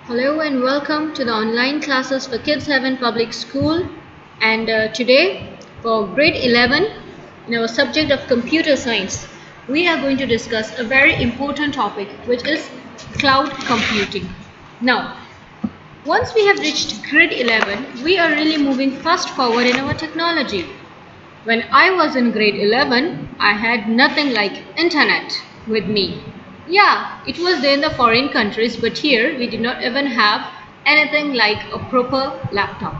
Hello and welcome to the online classes for Kids Heaven Public School. And today, for grade 11, in our subject of computer science, we are going to discuss a very important topic, which is cloud computing. Now, once we have reached grade 11, we are really moving fast forward in our technology. When I was in grade 11, I had nothing like internet with me. Yeah, it was there in the foreign countries, but here we did not even have anything like a proper laptop.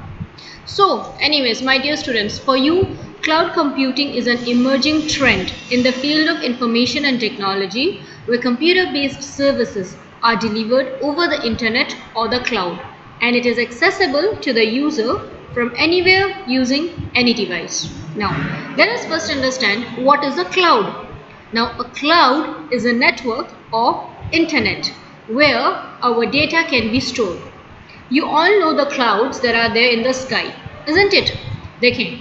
So, anyways, my dear students, for you, cloud computing is an emerging trend in the field of information and technology where computer-based services are delivered over the internet or the cloud, and it is accessible to the user from anywhere using any device. Now, let us first understand what is a cloud. Now, a cloud is a network or internet where our data can be stored. You all know the clouds that are there in the sky, isn't it? देखें,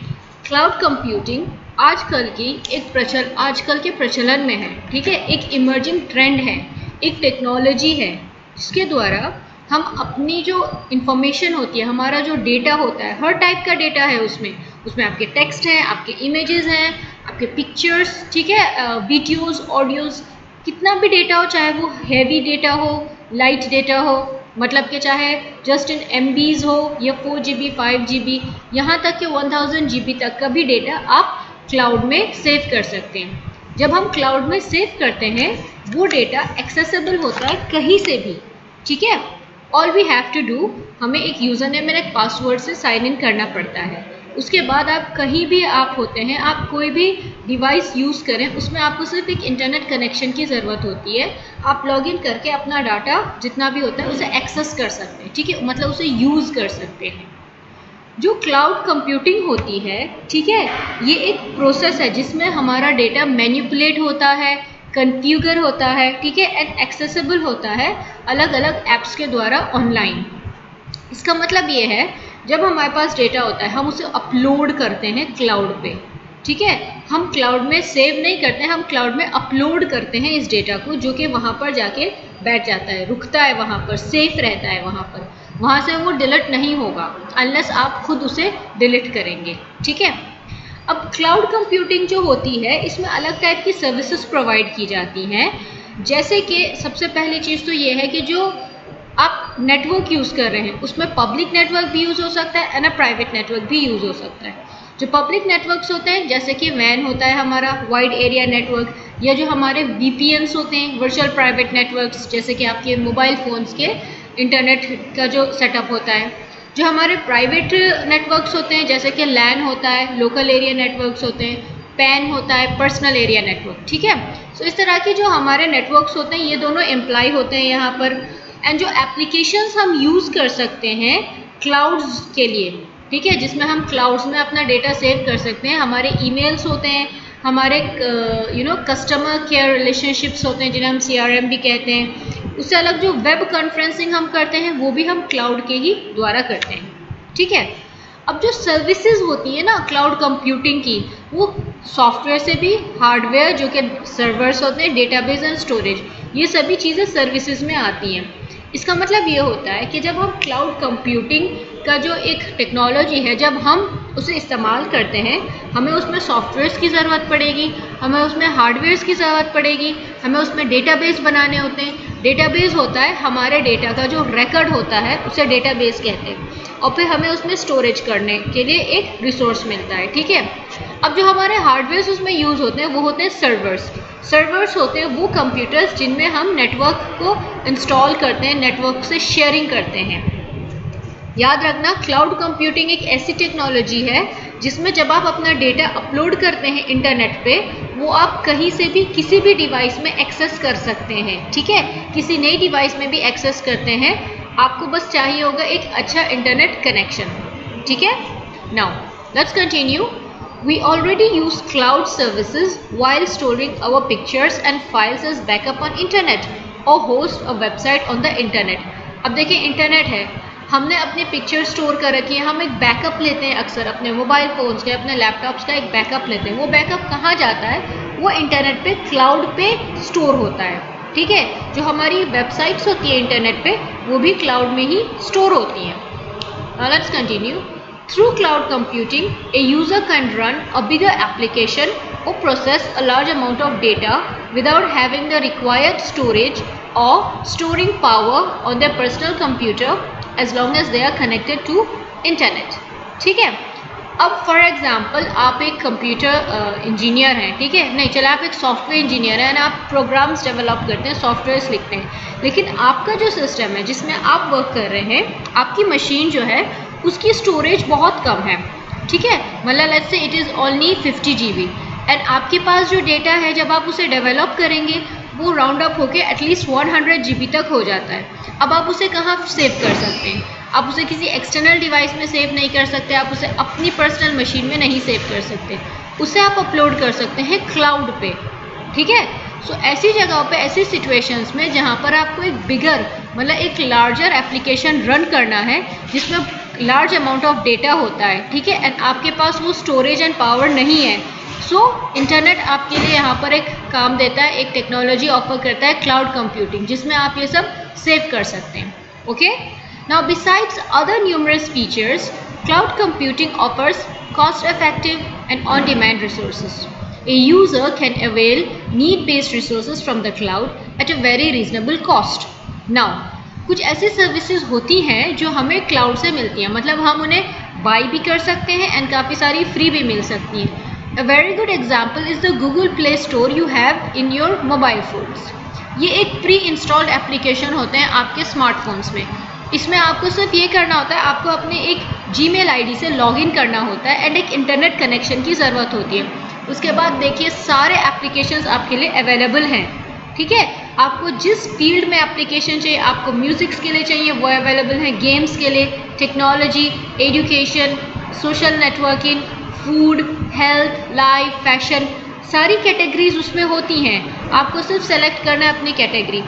cloud computing आजकल के प्रचलन में है, ठीक है। एक emerging trend है, एक टेक्नोलॉजी है जिसके द्वारा हम अपनी जो इंफॉर्मेशन होती है, हमारा जो डेटा होता है, हर टाइप का डेटा है उसमें आपके टेक्स्ट हैं, आपके इमेजेस हैं, आपके पिक्चर्स, ठीक है, वीडियोस, ऑडियोज, कितना भी डेटा हो, चाहे वो हैवी डेटा हो, लाइट डेटा हो, मतलब कि चाहे जस्ट इन MBs हो या 4GB 5GB, यहाँ तक कि 1000 GB तक का भी डेटा आप क्लाउड में सेव कर सकते हैं। जब हम क्लाउड में सेव करते हैं वो डेटा एक्सेसिबल होता है कहीं से भी, ठीक है। All we have to do, हमें एक यूज़र नेम और एक पासवर्ड से साइन इन करना पड़ता है। उसके बाद आप कहीं भी आप होते हैं, आप कोई भी डिवाइस यूज़ करें, उसमें आपको सिर्फ एक इंटरनेट कनेक्शन की ज़रूरत होती है। आप लॉगिन करके अपना डाटा जितना भी होता है उसे एक्सेस कर सकते हैं, ठीक है, मतलब उसे यूज़ कर सकते हैं। जो क्लाउड कंप्यूटिंग होती है, ठीक है, ये एक प्रोसेस है जिसमें हमारा डेटा मैनिपुलेट होता है, कन्फ्यूगर होता है, ठीक है, एंड एक्सेसिबल होता है अलग अलग ऐप्स के द्वारा ऑनलाइन। इसका मतलब ये है, जब हमारे पास डेटा होता है हम उसे अपलोड करते हैं क्लाउड पे, ठीक है। हम क्लाउड में सेव नहीं करते हैं, हम क्लाउड में अपलोड करते हैं इस डेटा को, जो कि वहाँ पर जाके बैठ जाता है, रुकता है वहाँ पर, सेफ रहता है वहाँ पर, वहाँ से वो डिलीट नहीं होगा अनलेस आप खुद उसे डिलीट करेंगे, ठीक है। अब क्लाउड कंप्यूटिंग जो होती है इसमें अलग टाइप की सर्विसेज प्रोवाइड की जाती हैं, जैसे कि सबसे पहली चीज़ तो ये है कि जो आप नेटवर्क यूज़ कर रहे हैं उसमें पब्लिक नेटवर्क भी यूज़ हो सकता है एंड प्राइवेट नेटवर्क भी यूज़ हो सकता है। जो पब्लिक नेटवर्क्स होते हैं जैसे कि वैन होता है हमारा वाइड एरिया नेटवर्क, या जो हमारे VPNs होते हैं वर्चुअल प्राइवेट नेटवर्क्स, जैसे कि आपके मोबाइल फ़ोन्स के इंटरनेट का जो सेटअप होता है। जो हमारे प्राइवेट नेटवर्क्स होते हैं जैसे कि LAN होता है, लोकल एरिया नेटवर्क्स होते हैं, PAN होता है, पर्सनल एरिया नेटवर्क, ठीक है। सो इस तरह के जो हमारे नेटवर्क्स होते हैं ये दोनों एम्प्लाई होते हैं यहाँ पर। एंड जो एप्लीकेशंस हम यूज़ कर सकते हैं क्लाउड्स के लिए, ठीक है, जिसमें हम क्लाउड्स में अपना डेटा सेव कर सकते हैं, हमारे ईमेल्स होते हैं, हमारे कस्टमर केयर रिलेशनशिप्स होते हैं जिन्हें हम CRM भी कहते हैं। उससे अलग जो वेब कॉन्फ्रेंसिंग हम करते हैं वो भी हम क्लाउड के ही द्वारा करते हैं, ठीक है। अब जो सर्विसेज होती है ना क्लाउड कंप्यूटिंग की, वो सॉफ्टवेयर से भी, हार्डवेयर जो कि सर्वर्स होते हैं, डेटाबेस एंड स्टोरेज, ये सभी चीज़ें सर्विसेज में आती हैं। इसका मतलब ये होता है कि जब हम क्लाउड कंप्यूटिंग का जो एक टेक्नोलॉजी है, जब हम उसे इस्तेमाल करते हैं, हमें उसमें सॉफ्टवेयर्स की ज़रूरत पड़ेगी, हमें उसमें हार्डवेयर्स की ज़रूरत पड़ेगी, हमें उसमें डेटाबेस बनाने होते हैं। डेटाबेस होता है हमारे डेटा का जो रिकॉर्ड होता है उसे डेटाबेस कहते हैं, और फिर हमें उसमें स्टोरेज करने के लिए एक रिसोर्स मिलता है, ठीक है। अब जो हमारे हार्डवेयर्स उसमें यूज़ होते हैं वो होते हैं सर्वर्स होते हैं वो कंप्यूटर्स जिनमें हम नेटवर्क को इंस्टॉल करते हैं, नेटवर्क से शेयरिंग करते हैं। याद रखना, क्लाउड कंप्यूटिंग एक ऐसी टेक्नोलॉजी है जिसमें जब आप अपना डेटा अपलोड करते हैं इंटरनेट पे, वो आप कहीं से भी किसी भी डिवाइस में एक्सेस कर सकते हैं, ठीक है, किसी नई डिवाइस में भी एक्सेस करते हैं। आपको बस चाहिए होगा एक अच्छा इंटरनेट कनेक्शन, ठीक है। Now let's continue. We already use cloud services while storing our pictures and files as backup on internet or host a website on the internet. अब देखिए इंटरनेट है, हमने अपनी पिक्चर स्टोर कर रखी है, हम एक बैकअप लेते हैं अक्सर अपने मोबाइल फ़ोन्स के, अपने लैपटॉप्स का एक बैकअप लेते हैं। वो बैकअप कहाँ जाता है? वो इंटरनेट पे क्लाउड पे स्टोर होता है। ठीक है, जो हमारी वेबसाइट्स होती है इंटरनेट पे वो भी क्लाउड में ही स्टोर होती हैं। Now let's continue. Through cloud computing, a user can run a bigger application or process a large amount of data without having the required storage or storing power on their personal computer as long as they are connected to internet. ठीक है, अब for example आप एक computer engineer हैं, ठीक है, नहीं चला आप एक सॉफ्टवेयर इंजीनियर हैं, आप प्रोग्राम्स डेवलप करते हैं, सॉफ्टवेयर्स लिखते हैं, लेकिन आपका जो सिस्टम है जिसमें आप वर्क कर रहे हैं, आपकी मशीन जो है उसकी स्टोरेज बहुत कम है, ठीक है, मतलब let's say it is only 50 GB and आपके पास जो डेटा है जब आप उसे डेवलप करेंगे वो राउंड अप होके एटलीस्ट 100 GB तक हो जाता है। अब आप उसे कहाँ सेव कर सकते हैं? आप उसे किसी एक्सटर्नल डिवाइस में सेव नहीं कर सकते, आप उसे अपनी पर्सनल मशीन में नहीं सेव कर सकते, उसे आप अपलोड कर सकते हैं क्लाउड पे, ठीक है। सो ऐसी जगहों पे, ऐसी सिचुएशंस में जहाँ पर आपको एक बिगर मतलब एक लार्जर एप्लीकेशन रन करना है जिसमें लार्ज अमाउंट ऑफ डेटा होता है, ठीक है, एंड आपके पास वो स्टोरेज एंड पावर नहीं है, सो इंटरनेट आपके लिए यहाँ पर एक काम देता है, एक टेक्नोलॉजी ऑफर करता है क्लाउड कंप्यूटिंग, जिसमें आप ये सब सेव कर सकते हैं। Okay, now besides other numerous features, cloud computing offers cost effective and on demand resources. A user can avail need based resources from the cloud at a very reasonable cost. Now कुछ ऐसी services होती हैं जो हमें cloud से मिलती हैं, मतलब हम उन्हें बाई भी कर सकते हैं एंड काफ़ी सारी फ्री भी मिल सकती हैं। A very good example is the Google Play Store you have in your mobile phones. ये एक प्री इंस्टॉल्ड एप्लीकेशन होते हैं आपके स्मार्टफोन्स में। इसमें आपको सिर्फ ये करना होता है, आपको अपने एक Gmail ID से लॉगिन करना होता है एंड एक इंटरनेट कनेक्शन की ज़रूरत होती है। उसके बाद देखिए सारे एप्लीकेशंस आपके लिए अवेलेबल हैं, ठीक है। आपको जिस फील्ड में एप्लीकेशन चाहिए, आपको म्यूज़िक्स के लिए चाहिए वो अवेलेबल हैं, गेम्स के लिए, technology, education, social networking, food, health, life, fashion, सारी कैटेगरीज उसमें होती हैं। आपको सिर्फ सेलेक्ट करना है अपनी कैटेगरी।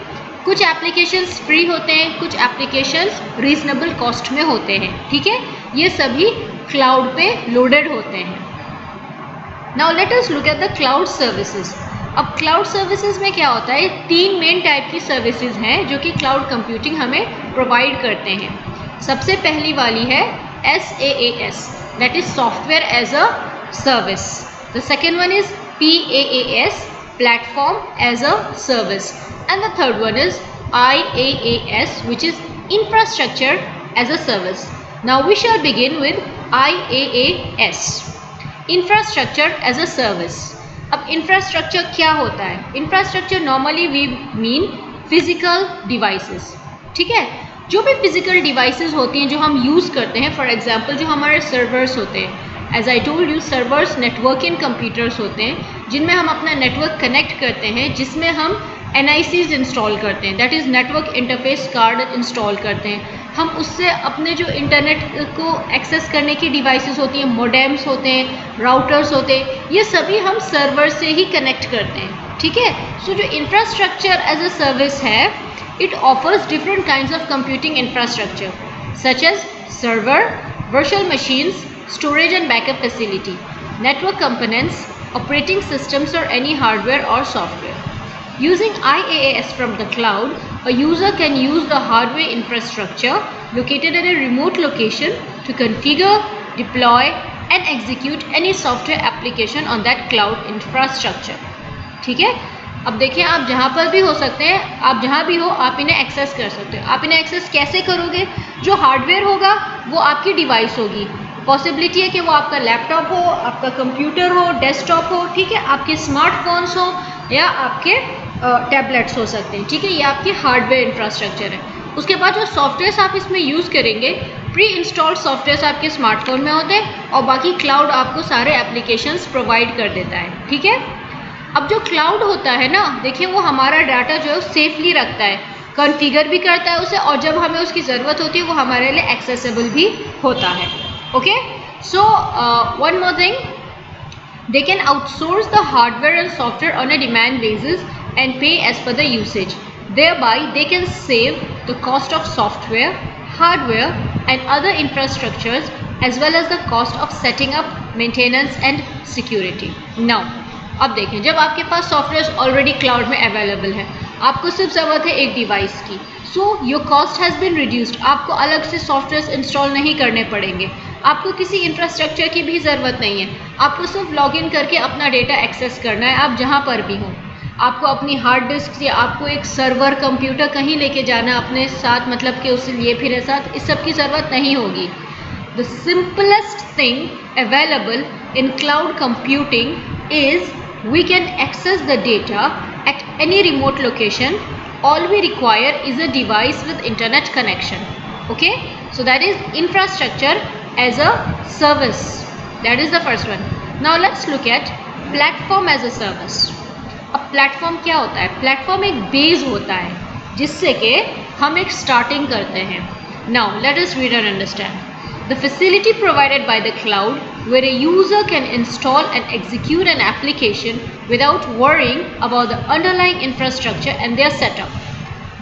कुछ एप्लीकेशंस फ्री होते हैं, कुछ एप्लीकेशंस रीजनेबल कॉस्ट में होते हैं, ठीक है। ये सभी क्लाउड पे लोडेड होते हैं। Now let us look at the cloud services. अब क्लाउड सर्विसेज में क्या होता है, तीन मेन टाइप की सर्विसेज हैं जो कि क्लाउड कंप्यूटिंग हमें प्रोवाइड करते हैं। सबसे पहली वाली है SaaS, that is software as a service. The second one is PaaS, platform as a service, and the third one is IaaS, which is infrastructure as a service. Now we shall begin with IaaS, infrastructure as a service. अब infrastructure क्या होता है? Infrastructure normally we mean physical devices, ठीक है। जो भी physical devices होती हैं जो हम यूज़ करते हैं, फॉर एग्जांपल जो हमारे सर्वर्स होते हैं, as I told you, servers networking computers होते हैं जिनमें हम अपना नेटवर्क कनेक्ट करते हैं, जिसमें हम NICs इंस्टॉल करते हैं, that is network interface card install करते हैं। हम उससे अपने जो इंटरनेट को एक्सेस करने की डिवाइसेस होती हैं, मोडेम्स होते हैं, राउटर्स होते हैं, ये सभी हम सर्वर से ही कनेक्ट करते हैं, ठीक है। सो जो इंफ्रास्ट्रक्चर एज अ सर्विस है, it offers different kinds of computing infrastructure such as server, virtual machines, storage and backup facility, network components, operating systems or any hardware or software. Using IaaS from the cloud, a user can use the hardware infrastructure located at a remote location to configure, deploy and execute any software application on that cloud infrastructure, ठीक है। अब देखिए, आप जहाँ पर भी हो सकते हैं, आप जहाँ भी हो आप इन्हें एक्सेस कर सकते हो। आप इन्हें एक्सेस कैसे करोगे? जो हार्डवेयर होगा वो आपकी डिवाइस होगी। पॉसिबिलिटी है कि वो आपका लैपटॉप हो, आपका कंप्यूटर हो, डेस्कटॉप हो, ठीक है, आपके स्मार्टफोन्स हो या आपके टैबलेट्स हो सकते हैं, ठीक है। ये आपकी हार्डवेयर इंफ्रास्ट्रक्चर है। उसके बाद जो सॉफ्टवेयर्स आप इसमें यूज़ करेंगे, प्री इंस्टॉल्ड सॉफ्टवेयर्स आपके स्मार्टफोन में होते हैं और बाकी क्लाउड आपको सारे एप्लीकेशंस प्रोवाइड कर देता है, ठीक है। अब जो क्लाउड होता है ना, देखिए वो हमारा डाटा जो है सेफली रखता है, कॉन्फ़िगर भी करता है उसे, और जब हमें उसकी ज़रूरत होती है वो हमारे लिए एक्सेसिबल भी होता है। Okay, so one more thing, they can outsource the hardware and software on a demand basis and pay as per the usage. Thereby they can save the cost of software, hardware and other infrastructures as well as the cost of setting up, maintenance and security. Now अब देखें, जब आपके पास software already cloud में available है, आपको सिर्फ ज़रूरत है एक डिवाइस की। So your cost has been reduced, आपको अलग से सॉफ्टवेयर इंस्टॉल नहीं करने पड़ेंगे, आपको किसी इंफ्रास्ट्रक्चर की भी ज़रूरत नहीं है, आपको सिर्फ लॉगिन करके अपना डेटा एक्सेस करना है, आप जहाँ पर भी हों। आपको अपनी हार्ड डिस्क या आपको एक सर्वर कंप्यूटर कहीं लेके जाना अपने साथ, मतलब कि उसे लिए फिर साथ, इस सब की ज़रूरत नहीं होगी। The simplest thing available in cloud computing is we can access the data at any remote location. All we require is a device with internet connection. Okay, so that is infrastructure as a service. That is the first one. Now let's look at platform as a service. अब platform क्या होता है? Platform एक base होता है जिससे कि हम एक स्टार्टिंग करते हैं। Now let us read and understand the facility provided by the cloud where a user can install and execute an application without worrying about the underlying infrastructure and their setup.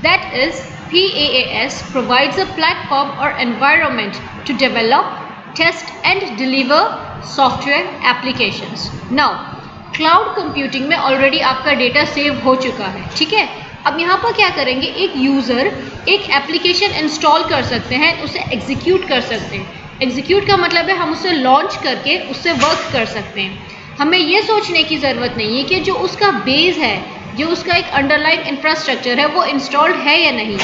That is, PaaS provides a platform or environment to develop, test and deliver software applications. Now, cloud computing में already आपका data save हो चुका है, ठीक है। अब यहाँ पर क्या करेंगे, एक यूज़र एक एप्लीकेशन इंस्टॉल कर सकते हैं, उसे एग्जीक्यूट कर सकते हैं। एग्जीक्यूट का मतलब है हम उसे लॉन्च करके उससे वर्क कर सकते हैं। हमें ये सोचने की ज़रूरत नहीं है कि जो उसका बेस है, जो उसका एक अंडरलाइन इंफ्रास्ट्रक्चर है, वो इंस्टॉल्ड है या नहीं,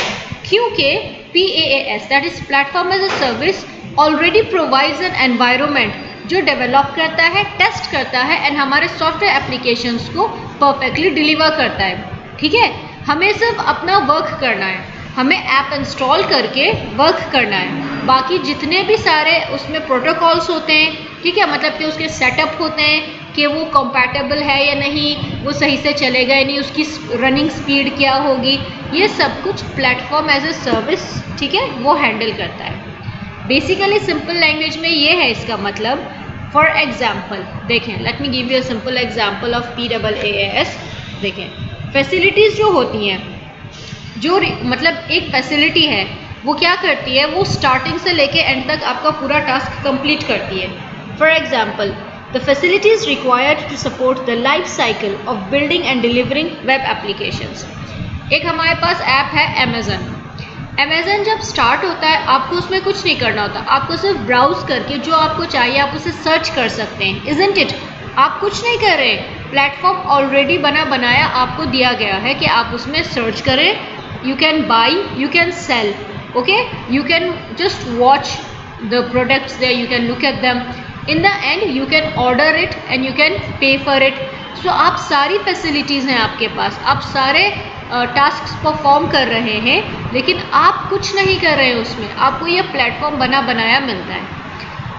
क्योंकि PaaS that is platform as a service already provides an environment जो डेवलप करता है, टेस्ट करता है एंड हमारे सॉफ्टवेयर एप्लीकेशंस को परफेक्टली डिलीवर करता है, ठीक है। हमें सिर्फ अपना वर्क करना है, हमें ऐप इंस्टॉल करके वर्क करना है। बाकी जितने भी सारे उसमें प्रोटोकॉल्स होते हैं, ठीक है, मतलब कि उसके सेटअप होते हैं कि वो कंपैटिबल है या नहीं, वो सही से चलेगा या नहीं, उसकी रनिंग स्पीड क्या होगी, ये सब कुछ प्लेटफॉर्म एज ए सर्विस, ठीक है, वो हैंडल करता है। बेसिकली सिंपल लैंग्वेज में ये है इसका मतलब। फॉर एग्जाम्पल देखें, let me give you a simple example of PaaS। देखें, फैसिलिटीज़ जो होती हैं, जो मतलब एक फैसिलिटी है वो क्या करती है, वो स्टार्टिंग से लेके एंड तक आपका पूरा टास्क कंप्लीट करती है। For example, the facilities required to support the life cycle of building and delivering web applications. एक हमारे पास ऐप है अमेज़न। अमेज़न जब स्टार्ट होता है आपको उसमें कुछ नहीं करना होता, आपको सिर्फ ब्राउज करके जो आपको चाहिए आप उसे सर्च कर सकते हैं, इज़न्ट इट। आप कुछ नहीं कर रहे, प्लेटफॉर्म ऑलरेडी बनाया आपको दिया गया है कि आप उसमें सर्च करें, you can buy, you can sell, okay, you can just watch the products there, you can look at them, in the end you can order it and you can pay for it. So आप सारी facilities हैं आपके पास, आप सारे task perform कर रहे हैं, लेकिन आप कुछ नहीं कर रहे हैं उसमें, आपको ये प्लेटफॉर्म बनाया मिलता है।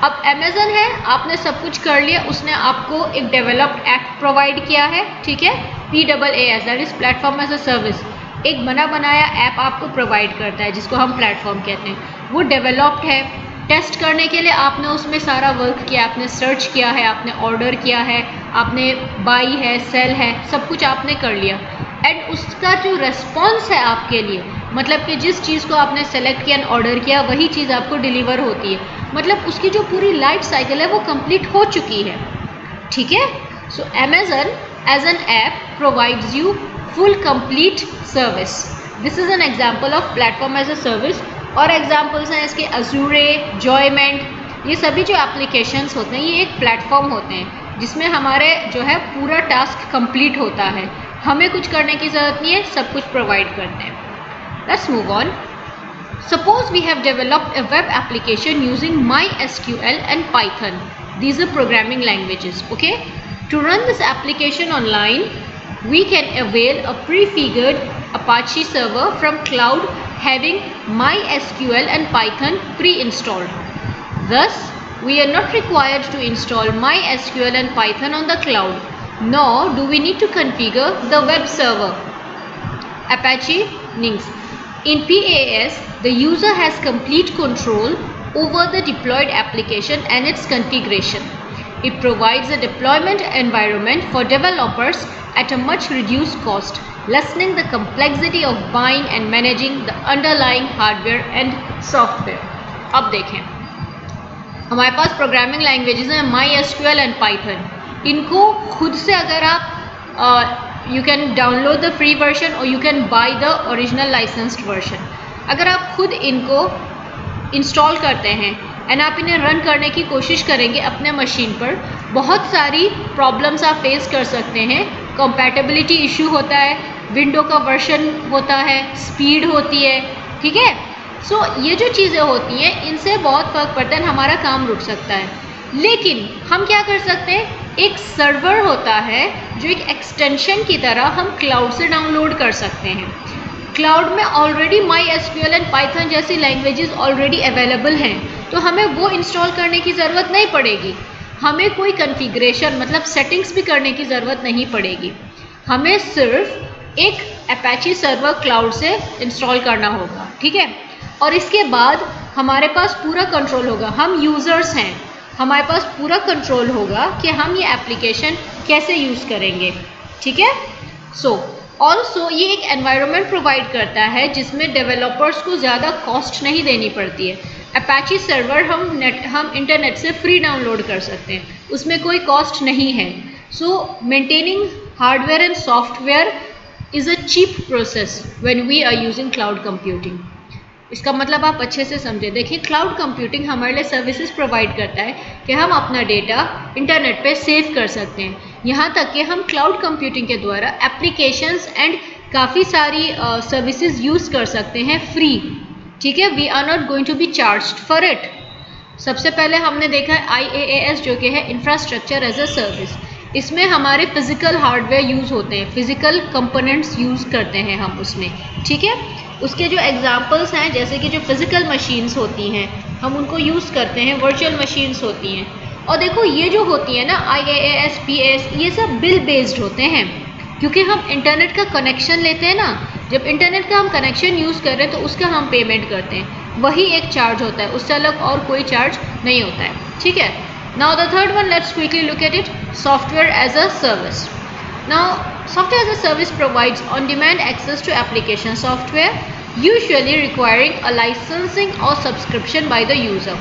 अब अमेज़न है, आपने सब कुछ कर लिया, उसने आपको एक डेवलप्ड ऐप प्रोवाइड किया है, ठीक है, PaaS that is platform as a service. एक बनाया ऐप आपको प्रोवाइड करता है जिसको हम प्लेटफॉर्म कहते हैं, वो डेवलप्ड है। टेस्ट करने के लिए आपने उसमें सारा वर्क किया, आपने सर्च किया है, आपने ऑर्डर किया है, आपने बाई है, सेल है, सब कुछ आपने कर लिया एंड उसका जो रिस्पॉन्स है आपके लिए, मतलब कि जिस चीज़ को आपने सेलेक्ट किया एंड ऑर्डर किया वही चीज़ आपको डिलीवर होती है, मतलब उसकी जो पूरी लाइफ साइकिल है वो कंप्लीट हो चुकी है, ठीक है। So Amazon as an app provides you full complete service. This is an example of platform as a service. और एग्जाम्पल्स हैं इसके अजूरे, जॉयमेंट, ये सभी जो एप्लीकेशंस होते हैं ये एक प्लेटफॉर्म होते हैं जिसमें हमारे जो है पूरा टास्क कंप्लीट होता है, हमें कुछ करने की ज़रूरत नहीं है, सब कुछ प्रोवाइड करते हैं। Let's move on. Suppose we have developed a web application using MySQL and Python. These are programming languages, okay? To run this application online, we can avail a prefigured Apache server from cloud having MySQL and Python pre-installed. Thus, we are not required to install MySQL and Python on the cloud, nor do we need to configure the web server. Apache Nginx. In PaaS, the user has complete control over the deployed application and its configuration. It provides a deployment environment for developers at a much reduced cost, lessening the complexity of buying and managing the underlying hardware and software. अब देखें, हमारे पास programming languages हैं MySQL and Python। इनको खुद से अगर आप you can download the free version or you can buy the original licensed version. अगर आप खुद इनको इंस्टॉल करते हैं एंड आप इन्हें रन करने की कोशिश करेंगे अपने मशीन पर, बहुत सारी प्रॉब्लम्स आप फेस कर सकते हैं. कंपैटिबिलिटी इशू होता है, विंडो का वर्जन होता है, स्पीड होती है, ठीक है. सो ये जो चीज़ें होती हैं इनसे बहुत फ़र्क पड़ता है, हमारा काम रुक सकता है. लेकिन हम क्या कर सकते हैं, एक सर्वर होता है जो एक एक्सटेंशन की तरह हम क्लाउड से डाउनलोड कर सकते हैं. क्लाउड में ऑलरेडी MySQL एंड पाइथन जैसी लैंग्वेजेस ऑलरेडी अवेलेबल हैं, तो हमें वो इंस्टॉल करने की ज़रूरत नहीं पड़ेगी. हमें कोई कॉन्फ़िगरेशन मतलब सेटिंग्स भी करने की ज़रूरत नहीं पड़ेगी. हमें सिर्फ एक अपाची सर्वर क्लाउड से इंस्टॉल करना होगा, ठीक है. और इसके बाद हमारे पास पूरा कंट्रोल होगा. हम यूज़र्स हैं, हमारे पास पूरा कंट्रोल होगा कि हम ये एप्लीकेशन कैसे यूज़ करेंगे, ठीक है. सो ऑल्सो ये एक एनवायरनमेंट प्रोवाइड करता है जिसमें डेवलपर्स को ज़्यादा कॉस्ट नहीं देनी पड़ती है. अपाची सर्वर हम इंटरनेट से फ्री डाउनलोड कर सकते हैं, उसमें कोई कॉस्ट नहीं है. So maintaining hardware and software is a cheap process when we are using cloud computing. इसका मतलब आप अच्छे से समझें. देखिए, क्लाउड कंप्यूटिंग हमारे लिए सर्विसेज प्रोवाइड करता है कि हम अपना डेटा इंटरनेट पे सेव कर सकते हैं. यहाँ तक कि हम क्लाउड कंप्यूटिंग के द्वारा एप्लीकेशंस एंड काफ़ी सारी सर्विसेज यूज़ कर सकते हैं फ्री, ठीक है. We are not going to be charged for it. सबसे पहले हमने देखा है IaaS जो कि है इंफ्रास्ट्रक्चर एज अ सर्विस. इसमें हमारे फिज़िकल हार्डवेयर यूज़ होते हैं, फिज़िकल कंपोनेंट्स यूज़ करते हैं हम उसमें, ठीक है. उसके जो एग्जांपल्स हैं, जैसे कि जो फिज़िकल मशीन्स होती हैं हम उनको यूज़ करते हैं, वर्चुअल मशीन्स होती हैं. और देखो ये जो होती है ना IaaS, PaaS, ये सब बिल बेस्ड होते हैं, क्योंकि हम इंटरनेट का कनेक्शन लेते हैं ना. जब इंटरनेट का हम कनेक्शन यूज़ कर रहे हैं तो उसका हम पेमेंट करते हैं, वही एक चार्ज होता है, उससे अलग और कोई चार्ज नहीं होता है, ठीक है. Now the third one, let's quickly look at it, software as a service. Now, software as a service provides on-demand access to application software, usually requiring a licensing or subscription by the user.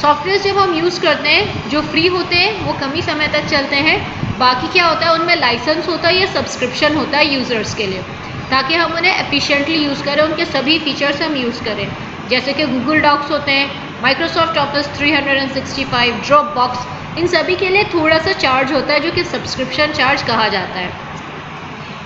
Software जब हम use करते हैं जो free होते हैं वो कम ही समय तक चलते हैं. बाकी क्या होता है, उनमें लाइसेंस होता है या सब्सक्रिप्शन होता है यूज़र्स के लिए, ताकि हम उन्हें एफिशिएंटली यूज़ करें, उनके सभी फीचर्स हम यूज़ करें. जैसे कि गूगल डॉक्स होते हैं, माइक्रोसॉफ्ट ऑफिस 365, ड्रॉपबॉक्स, इन सभी के लिए थोड़ा सा चार्ज होता है जो कि सब्सक्रिप्शन चार्ज कहा जाता है.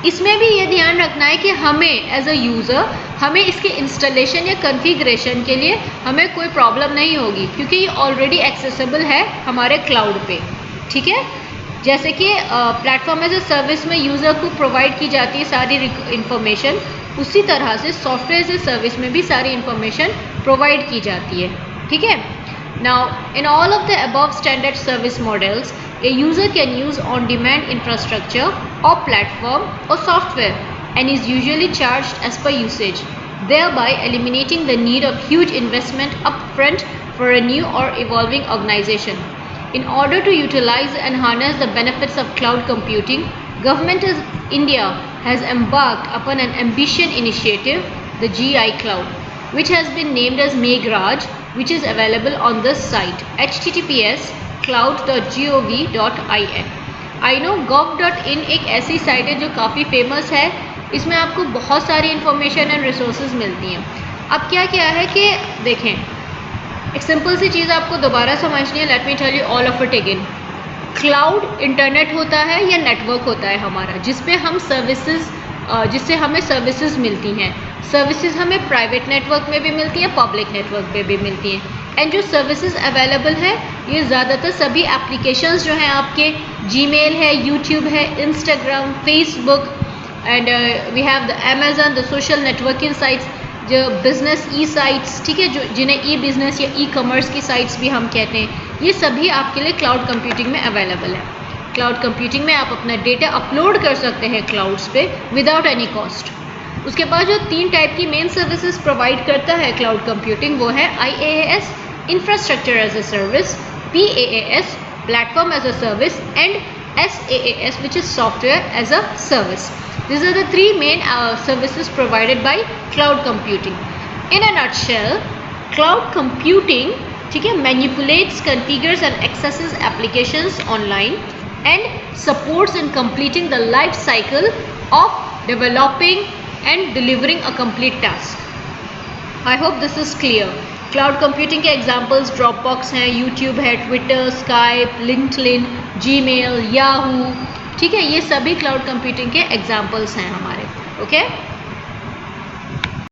इसमें भी ये ध्यान रखना है कि हमें एज अ यूज़र हमें इसके इंस्टॉलेशन या कॉन्फ़िगरेशन के लिए हमें कोई प्रॉब्लम नहीं होगी, क्योंकि ये ऑलरेडी एक्सेसिबल है हमारे क्लाउड पे, ठीक है. जैसे कि प्लेटफॉर्म एज अ सर्विस में यूज़र को प्रोवाइड की जाती है सारी इंफॉर्मेशन, उसी तरह से सॉफ्टवेयर एज अ सर्विस में भी सारी इंफॉर्मेशन प्रोवाइड की जाती है, ठीक है. Now, in all of the above standard service models, a user can use on-demand infrastructure or platform or software and is usually charged as per usage, thereby eliminating the need of huge investment upfront for a new or evolving organization. In order to utilize and harness the benefits of cloud computing, Government of India has embarked upon an ambitious initiative, the GI Cloud, which has been named as Meghraj, which is available on this site https://cloud.gov.in. I know gov.in एक ऐसी site है जो काफ़ी famous है, इसमें आपको बहुत सारी इंफॉर्मेशन एंड रिसोर्सेज मिलती हैं. अब क्या क्या है कि देखें, एक सिंपल सी चीज़ आपको दोबारा समझनी है. Let me tell you all of it again. Cloud internet होता है या नेटवर्क होता है हमारा, जिसपे हम सर्विसेज जिससे हमें सर्विसेज मिलती हैं. सर्विसेज हमें प्राइवेट नेटवर्क में भी मिलती हैं, पब्लिक नेटवर्क पे भी मिलती हैं. एंड जो सर्विसेज अवेलेबल है ये ज़्यादातर सभी एप्लीकेशंस जो हैं आपके, जीमेल है, यूट्यूब है, Instagram, Facebook, and we have the Amazon, the social networking sites, जो बिज़नेस ई साइट्स, ठीक है, जो जिन्हें ई बिज़नेस या ई कॉमर्स की साइट्स भी हम कहते हैं, ये सभी आपके लिए क्लाउड कंप्यूटिंग में अवेलेबल है. क्लाउड कंप्यूटिंग में आप अपना डेटा अपलोड कर सकते हैं क्लाउड्स पे विदाउट एनी कॉस्ट. उसके बाद जो 3 टाइप की मेन सर्विसेज प्रोवाइड करता है क्लाउड कंप्यूटिंग, वो है IaaS, infrastructure as a service, PaaS, platform as a service, and SaaS, which is software as a service. These are the 3 main services provided by cloud computing. In a nutshell, cloud computing, ठीक है, manipulates, configures and accesses applications online and supports in completing the life cycle of developing and delivering a complete task. I hope this is clear. Cloud computing के examples Dropbox हैं, YouTube है, Twitter, Skype, LinkedIn, Gmail, Yahoo, ठीक है, ये सभी cloud computing के examples हैं हमारे. ओके.